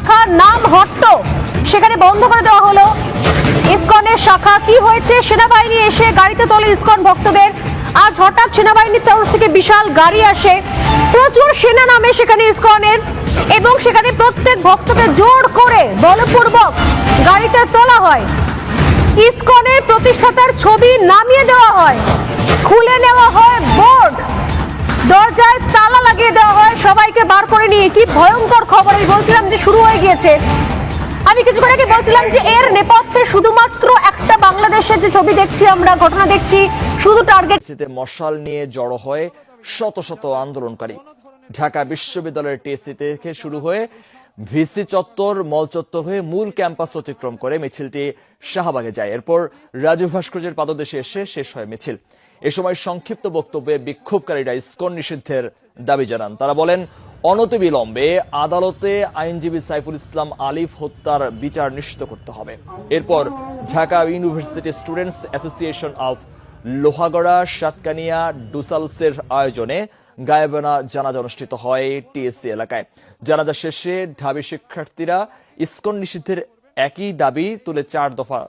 শাখা নাম হট্ট সেখানে বন্ধ করে দেওয়া হলো। ইসকনের শাখা কি হয়েছে? সেনাবাহিনী এসে গাড়িতে তোলে ইসকন ভক্তদের। আজ হঠাৎ সেনাবাহিনীর তরফ থেকে বিশাল গাড়ি আসে, প্রচুর সেনা নামে সেখানে ইসকনের, এবং সেখানে প্রত্যেক ভক্তকে জোর করে বলপূর্বক গাড়িতে তোলা হয়। ইসকনের প্রতিষ্ঠাতার ছবি নামিয়ে দেওয়া হয়, খুলে নেওয়া হয় বোর্ড, দরজায় তালা লাগিয়ে দেওয়া হয়, সবাইকে বার করে নিয়ে। কি ভয়ঙ্কর খবর! আমি বলছিলাম যে শুরু হয়ে গিয়েছে। আমি কিছুক্ষণ আগে বলছিলাম যে এর নেপথ্যে শুধুমাত্র একটা বাংলাদেশের যে ছবি দেখছি আমরা, ঘটনা দেখছি, শুধু টার্গেট মশাল নিয়ে জড়ো হয় শত শত আন্দোলনকারী। ঢাকা বিশ্ববিদ্যালয়ের টিএসসি থেকে শুরু হয়ে ভিসি চত্বর, মল চত্বর হয়ে মূল ক্যাম্পাস অতিক্রম করে মিছিলটি শাহবাগে যায়। এরপর রাজু ভাস্কর্যের পাদদেশে এসে শেষ হয় মিছিল। এ সময় সংক্ষিপ্ত বক্তব্যে বিক্ষোভকারীরা ইসকন নিষিদ্ধের দাবি জানান। তারা বলেন, অনতিবিলম্বে আদালতে আইনজীবী সাইফুল ইসলাম আলিফ হত্যার বিচার নিশ্চিত করতে হবে। এরপর Dhaka University students association of Lohagara, Satkania, ডুসালসের আয়োজনে গায়েবানা জানাজা অনুষ্ঠিত হয় টিএসসি এলাকায়। জানাজা শেষে ঢাবি শিক্ষার্থীরা ইসকন নিষিদ্ধের একই দাবি তুলে 4 দফা